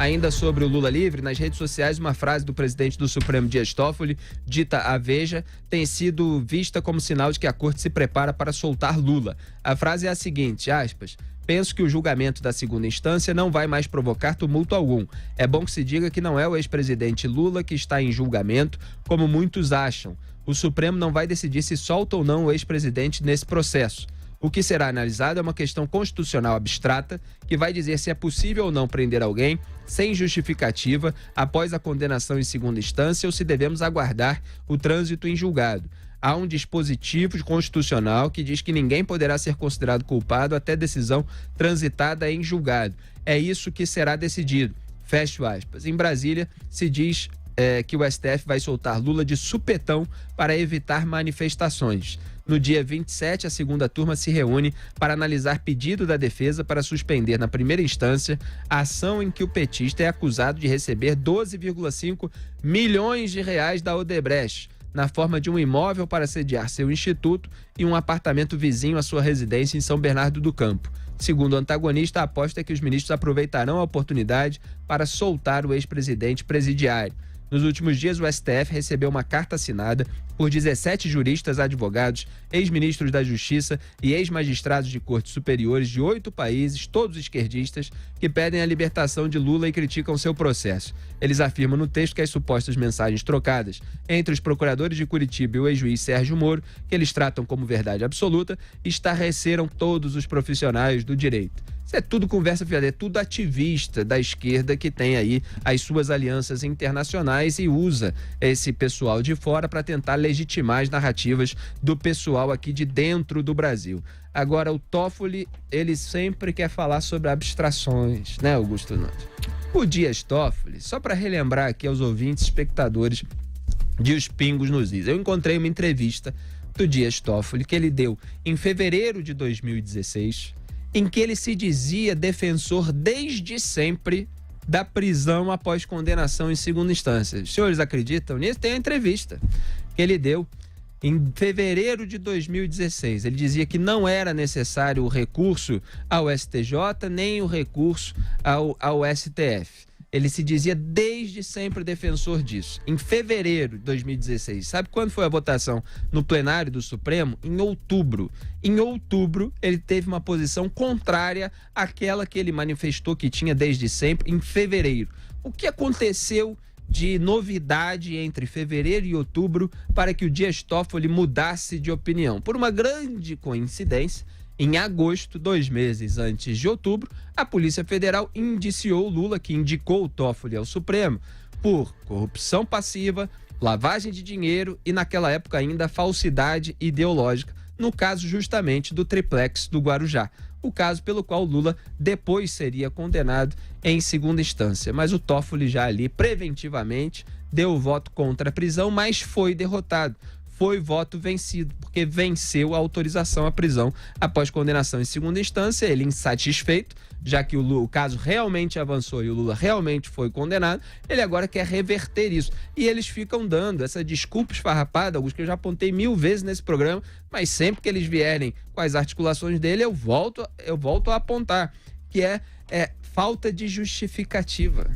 Ainda sobre o Lula livre, nas redes sociais, uma frase do presidente do Supremo, Dias Toffoli, dita à Veja, tem sido vista como sinal de que a corte se prepara para soltar Lula. A frase é a seguinte, aspas, penso que o julgamento da segunda instância não vai mais provocar tumulto algum. É bom que se diga que não é o ex-presidente Lula que está em julgamento, como muitos acham. O Supremo não vai decidir se solta ou não o ex-presidente nesse processo. O que será analisado é uma questão constitucional abstrata que vai dizer se é possível ou não prender alguém sem justificativa após a condenação em segunda instância ou se devemos aguardar o trânsito em julgado. Há um dispositivo constitucional que diz que ninguém poderá ser considerado culpado até decisão transitada em julgado. É isso que será decidido. Fecho aspas. Em Brasília, se diz que o STF vai soltar Lula de supetão para evitar manifestações. No dia 27, a segunda turma se reúne para analisar pedido da defesa para suspender, na primeira instância, a ação em que o petista é acusado de receber 12,5 milhões de reais da Odebrecht, na forma de um imóvel para sediar seu instituto e um apartamento vizinho à sua residência em São Bernardo do Campo. Segundo o antagonista, a aposta é que os ministros aproveitarão a oportunidade para soltar o ex-presidente presidiário. Nos últimos dias, o STF recebeu uma carta assinada por 17 juristas, advogados, ex-ministros da Justiça e ex-magistrados de cortes superiores de 8 países, todos esquerdistas, que pedem a libertação de Lula e criticam seu processo. Eles afirmam no texto que as supostas mensagens trocadas entre os procuradores de Curitiba e o ex-juiz Sérgio Moro, que eles tratam como verdade absoluta, estarreceram todos os profissionais do direito. Isso é tudo conversa fiada, é tudo ativista da esquerda que tem aí as suas alianças internacionais e usa esse pessoal de fora para tentar legitimar as narrativas do pessoal aqui de dentro do Brasil. Agora, o Toffoli, ele sempre quer falar sobre abstrações, né, Augusto Nunes? O Dias Toffoli, só para relembrar aqui aos ouvintes, espectadores de Os Pingos nos Is, eu encontrei uma entrevista do Dias Toffoli que ele deu em fevereiro de 2016, em que ele se dizia defensor desde sempre da prisão após condenação em segunda instância. Os senhores acreditam nisso? Tem a entrevista que ele deu em fevereiro de 2016. Ele dizia que não era necessário o recurso ao STJ, nem o recurso ao STF. Ele se dizia desde sempre defensor disso. Em fevereiro de 2016, sabe quando foi a votação no plenário do Supremo? Em outubro. Em outubro, ele teve uma posição contrária àquela que ele manifestou que tinha desde sempre em fevereiro. O que aconteceu de novidade entre fevereiro e outubro para que o Dias Toffoli mudasse de opinião? Por uma grande coincidência, em agosto, 2 meses antes de outubro, a Polícia Federal indiciou Lula, que indicou o Toffoli ao Supremo, por corrupção passiva, lavagem de dinheiro e, naquela época ainda, falsidade ideológica, no caso justamente do triplex do Guarujá. O caso pelo qual Lula depois seria condenado em segunda instância. Mas o Toffoli já ali, preventivamente, deu o voto contra a prisão, mas foi derrotado. Foi voto vencido, porque venceu a autorização à prisão após condenação em segunda instância. Ele, insatisfeito, já que o caso realmente avançou e o Lula realmente foi condenado, ele agora quer reverter isso. E eles ficam dando essa desculpa esfarrapada, alguns que eu já apontei 1000 vezes nesse programa, mas sempre que eles vierem com as articulações dele, eu volto a apontar, que é falta de justificativa.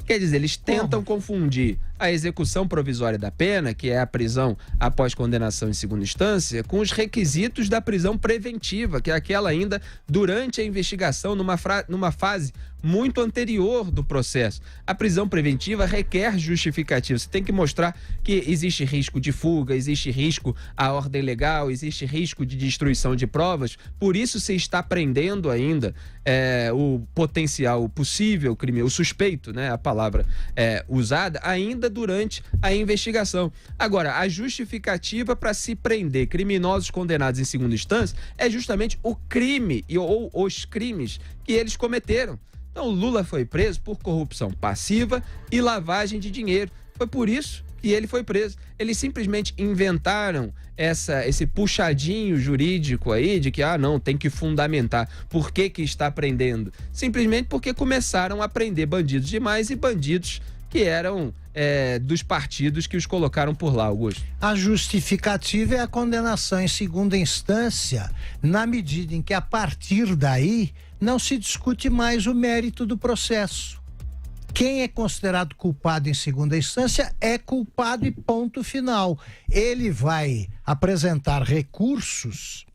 Quer dizer, eles tentam confundir a execução provisória da pena, que é a prisão após condenação em segunda instância, com os requisitos da prisão preventiva, que é aquela ainda durante a investigação, numa fase muito anterior do processo. A prisão preventiva requer justificativa. Você tem que mostrar que existe risco de fuga, existe risco à ordem legal, existe risco de destruição de provas. Por isso se está prendendo ainda o potencial, o possível crime, o suspeito, né, a palavra usada, ainda durante a investigação. Agora, a justificativa para se prender criminosos condenados em segunda instância é justamente o crime ou os crimes que eles cometeram. Então, o Lula foi preso por corrupção passiva e lavagem de dinheiro. Foi por isso que ele foi preso. Eles simplesmente inventaram esse puxadinho jurídico aí de que, não, tem que fundamentar por que está prendendo. Simplesmente porque começaram a prender bandidos demais e bandidos que eram dos partidos que os colocaram por lá, Augusto. A justificativa é a condenação em segunda instância, na medida em que, a partir daí, não se discute mais o mérito do processo. Quem é considerado culpado em segunda instância é culpado e ponto final. Ele vai apresentar recursos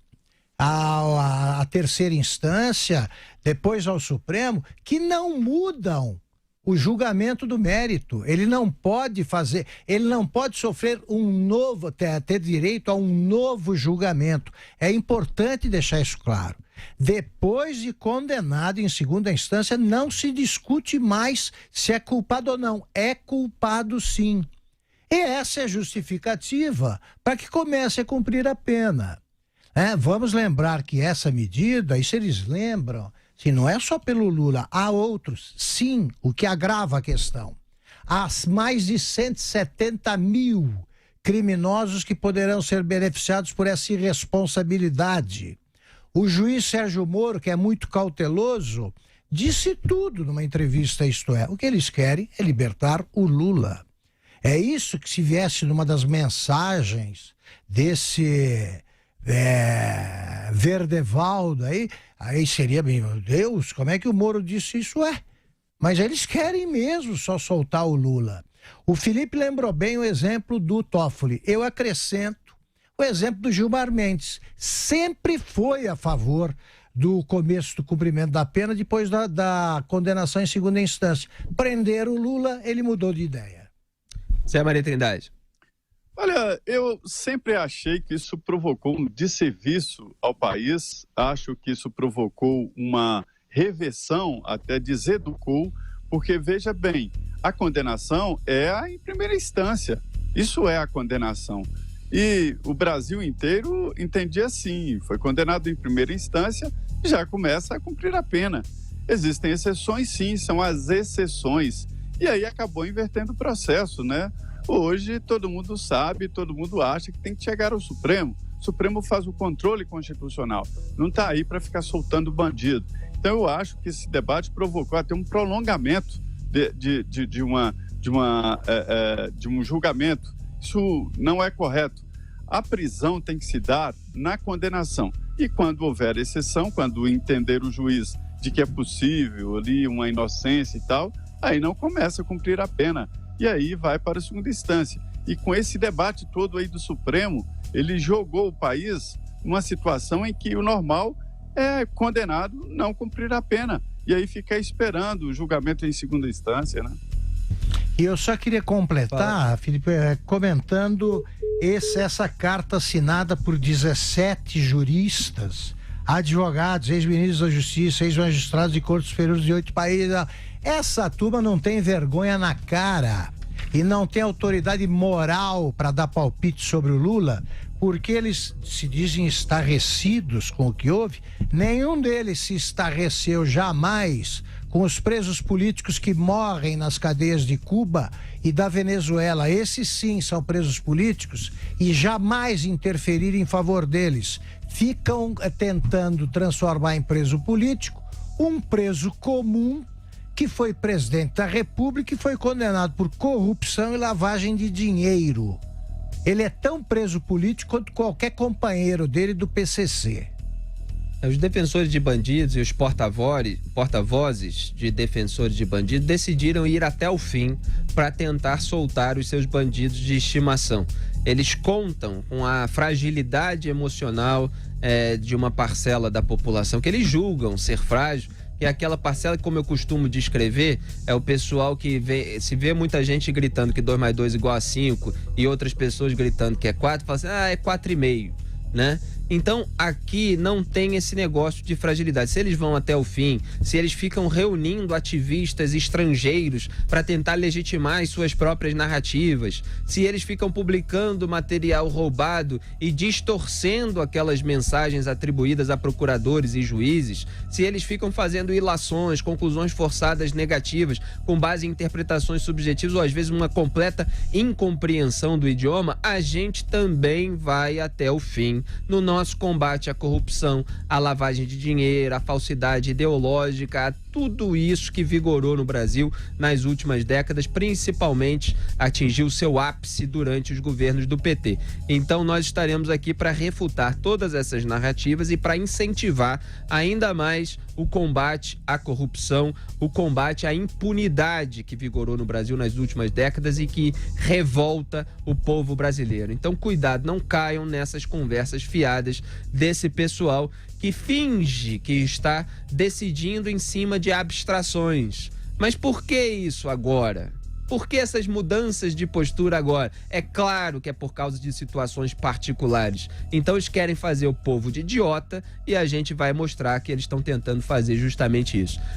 à terceira instância, depois ao Supremo, que não mudam o julgamento do mérito. Ele não pode sofrer ter direito a um novo julgamento. É importante deixar isso claro. Depois de condenado em segunda instância, não se discute mais se é culpado ou não. É culpado sim. E essa é a justificativa para que comece a cumprir a pena. Vamos lembrar que essa medida, e se eles lembram, se não é só pelo Lula, há outros, sim, o que agrava a questão. Há mais de 170 mil criminosos que poderão ser beneficiados por essa irresponsabilidade. O juiz Sérgio Moro, que é muito cauteloso, disse tudo numa entrevista, isto é, o que eles querem é libertar o Lula. É isso que, se viesse numa das mensagens desse Verdevaldo aí seria, meu Deus, como é que o Moro disse isso? Mas eles querem mesmo só soltar o Lula. O Felipe lembrou bem o exemplo do Toffoli. Eu acrescento o exemplo do Gilmar Mendes. Sempre foi a favor do começo do cumprimento da pena depois da condenação em segunda instância. Prender o Lula, ele mudou de ideia. Zé Maria Trindade. Olha, eu sempre achei que isso provocou um desserviço ao país. Acho que isso provocou uma reversão, até deseducou, porque, veja bem, a condenação é em primeira instância. Isso é a condenação. E o Brasil inteiro entendia assim, foi condenado em primeira instância e já começa a cumprir a pena. Existem exceções, sim, são as exceções. E aí acabou invertendo o processo, né? Hoje todo mundo sabe, todo mundo acha que tem que chegar ao Supremo. O Supremo faz o controle constitucional, não está aí para ficar soltando bandido. Então eu acho que esse debate provocou até um prolongamento de um julgamento. Isso não é correto. A prisão tem que se dar na condenação. E quando houver exceção, quando entender o juiz de que é possível ali uma inocência e tal, aí não começa a cumprir a pena. E aí vai para a segunda instância. E com esse debate todo aí do Supremo, ele jogou o país numa situação em que o normal é condenado não cumprir a pena. E aí ficar esperando o julgamento em segunda instância, né? E eu só queria completar, Felipe, comentando essa carta assinada por 17 juristas, advogados, ex-ministros da Justiça, ex-magistrados de cortes superiores de 8 países. Essa turma não tem vergonha na cara e não tem autoridade moral para dar palpite sobre o Lula, porque eles se dizem estarrecidos com o que houve. Nenhum deles se estarreceu jamais com os presos políticos que morrem nas cadeias de Cuba e da Venezuela. Esses sim são presos políticos e jamais interferir em favor deles. Ficam tentando transformar em preso político um preso comum que foi presidente da República e foi condenado por corrupção e lavagem de dinheiro. Ele é tão preso político quanto qualquer companheiro dele do PCC. Os defensores de bandidos e os porta-vozes de defensores de bandidos decidiram ir até o fim para tentar soltar os seus bandidos de estimação. Eles contam com a fragilidade emocional de uma parcela da população que eles julgam ser frágil. E aquela parcela que, como eu costumo descrever, é o pessoal que se vê muita gente gritando que 2 mais 2 igual a 5 e outras pessoas gritando que é 4, fala assim, é 4,5, né? Então, aqui não tem esse negócio de fragilidade. Se eles vão até o fim, se eles ficam reunindo ativistas estrangeiros para tentar legitimar as suas próprias narrativas, se eles ficam publicando material roubado e distorcendo aquelas mensagens atribuídas a procuradores e juízes, se eles ficam fazendo ilações, conclusões forçadas negativas, com base em interpretações subjetivas ou às vezes uma completa incompreensão do idioma, a gente também vai até o fim no nosso combate à corrupção, à lavagem de dinheiro, à falsidade ideológica, a tudo isso que vigorou no Brasil nas últimas décadas, principalmente atingiu seu ápice durante os governos do PT. Então nós estaremos aqui para refutar todas essas narrativas e para incentivar ainda mais o combate à corrupção, o combate à impunidade que vigorou no Brasil nas últimas décadas e que revolta o povo brasileiro. Então, cuidado, não caiam nessas conversas fiadas desse pessoal que finge que está decidindo em cima de abstrações. Mas por que isso agora? Por que essas mudanças de postura agora? É claro que é por causa de situações particulares. Então eles querem fazer o povo de idiota e a gente vai mostrar que eles estão tentando fazer justamente isso.